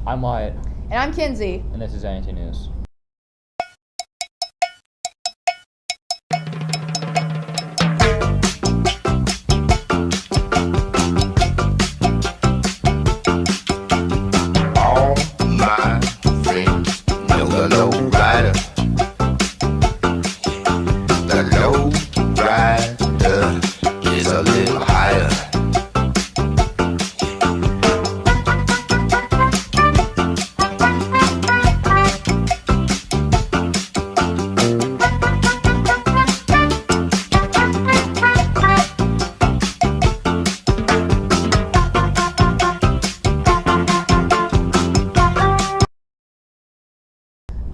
I'm Wyatt. And I'm Kinsey. And this is NAC News. All my friends know the low rider. The low rider is a little higher.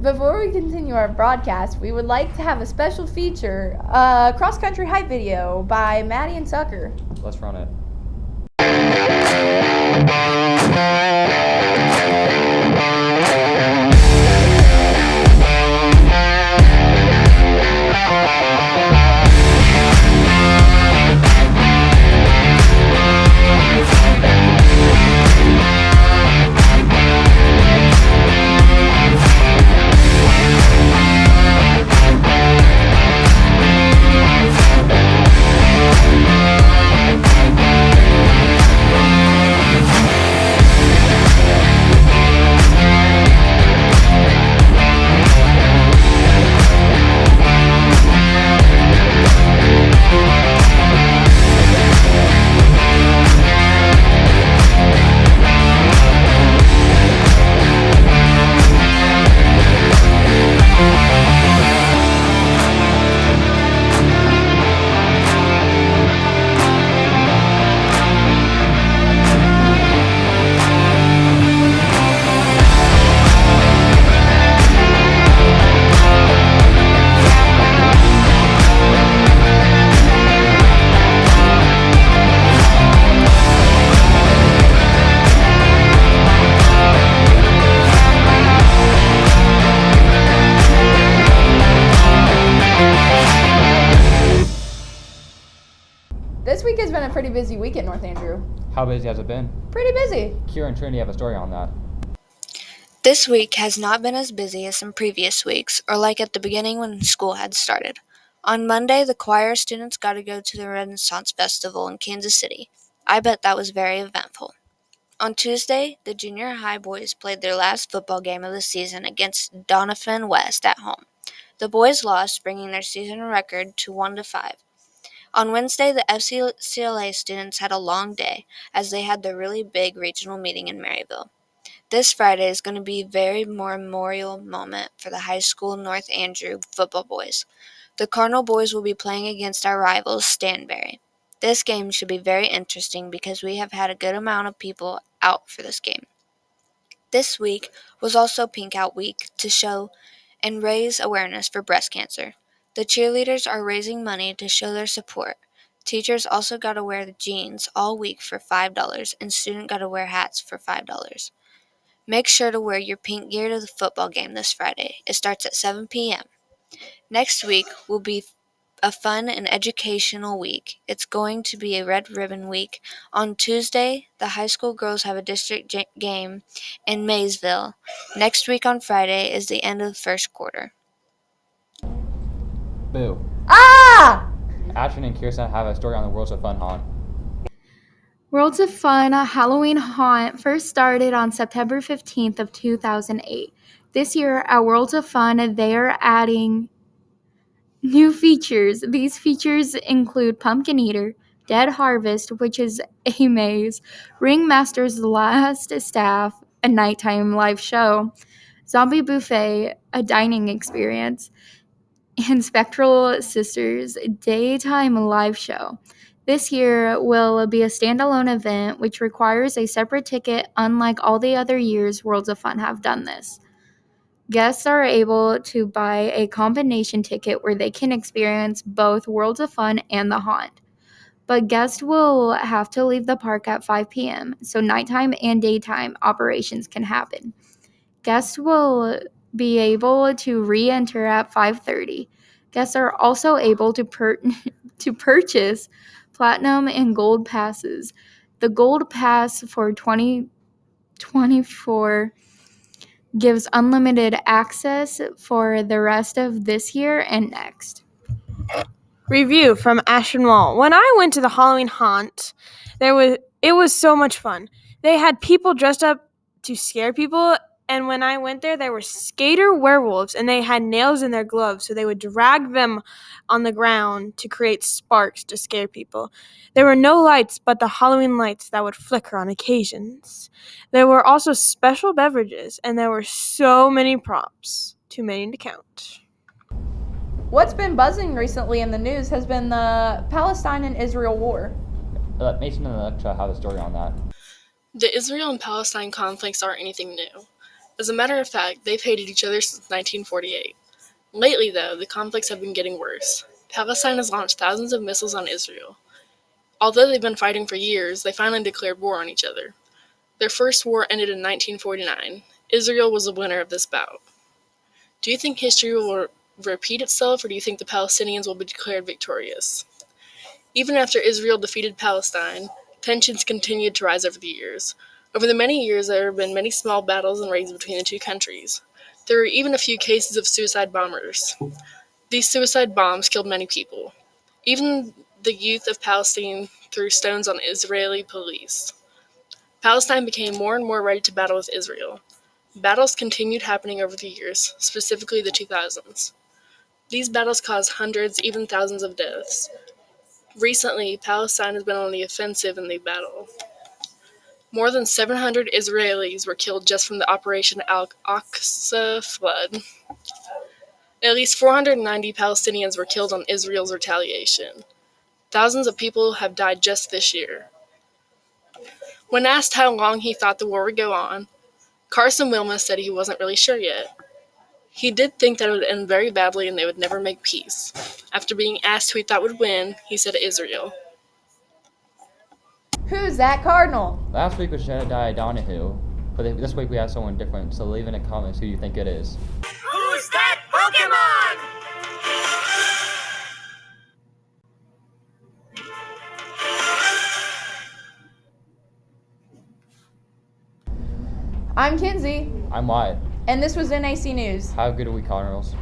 Before we continue our broadcast, we would like to have a special feature, a cross-country hype video by Maddie and Tucker. Let's run it. This week has been a pretty busy week at North Andrew. How busy has it been? Pretty busy. Kira and Trinity have a story on that. This week has not been as busy as some previous weeks, or like at the beginning when school had started. On Monday, the choir students got to go to the Renaissance Festival in Kansas City. I bet that was very eventful. On Tuesday, the junior high boys played their last football game of the season against Donovan West at home. The boys lost, bringing their season record to 1-5. On Wednesday, the FCLA students had a long day as they had their really big regional meeting in Maryville. This Friday is going to be a very memorial moment for the high school North Andrew football boys. The Cardinal boys will be playing against our rivals, Stanberry. This game should be very interesting because we have had a good amount of people out for this game. This week was also Pink Out Week to show and raise awareness for breast cancer. The cheerleaders are raising money to show their support. Teachers also got to wear the jeans all week for $5 and students got to wear hats for $5. Make sure to wear your pink gear to the football game this Friday. It starts at 7 p.m. Next week will be a fun and educational week. It's going to be a Red Ribbon Week. On Tuesday, the high school girls have a district game in Maysville. Next week on Friday is the end of the first quarter. Boo. Ah! Ashton and Kirsten have a story on the Worlds of Fun haunt. Worlds of Fun Halloween Haunt first started on September 15th of 2008. This year at Worlds of Fun, they are adding new features. These features include Pumpkin Eater, Dead Harvest, which is a maze, Ringmaster's Last Staff, a nighttime live show, Zombie Buffet, a dining experience, and Spectral Sisters, daytime live show. This year will be a standalone event which requires a separate ticket, unlike all the other years Worlds of Fun have done this. Guests are able to buy a combination ticket where they can experience both Worlds of Fun and the haunt. But guests will have to leave the park at 5 p.m., so nighttime and daytime operations can happen. Guests will be able to re-enter at 5:30. Guests are also able to purchase platinum and gold passes. The gold pass for $20 24 gives unlimited access for the rest of this year and next. Review from Ashton Wall. When I went to the Halloween haunt, it was so much fun. They had people dressed up to scare people, and when I went there were skater werewolves, and they had nails in their gloves, so they would drag them on the ground to create sparks to scare people. There were no lights but the Halloween lights that would flicker on occasions. There were also special beverages, and there were so many props, too many to count. What's been buzzing recently in the news has been the Palestinian-Israel war. Mason and Electra have a story on that. The Israel and Palestine conflicts aren't anything new. As a matter of fact, they've hated each other since 1948. Lately, though, the conflicts have been getting worse. Palestine has launched thousands of missiles on Israel. Although they've been fighting for years, they finally declared war on each other. Their first war ended in 1949. Israel was the winner of this bout. Do you think history will repeat itself, or do you think the Palestinians will be declared victorious? Even after Israel defeated Palestine, tensions continued to rise over the years. Over the many years, there have been many small battles and raids between the two countries. There were even a few cases of suicide bombers. These suicide bombs killed many people. Even the youth of Palestine threw stones on Israeli police. Palestine became more and more ready to battle with Israel. Battles continued happening over the years, specifically the 2000s. These battles caused hundreds, even thousands of deaths. Recently, Palestine has been on the offensive in the battle. More than 700 Israelis were killed just from the Operation Al-Aqsa flood. At least 490 Palestinians were killed on Israel's retaliation. Thousands of people have died just this year. When asked how long he thought the war would go on, Carson Wilma said he wasn't really sure yet. He did think that it would end very badly and they would never make peace. After being asked who he thought would win, he said Israel. Who's that cardinal? Last week was Jedediah Donahue, but this week we have someone different, so leave in the comments who you think it is. Who's that Pokemon? I'm Kinsey, I'm Wyatt. and this was NAC News. Have a good week, Cardinals.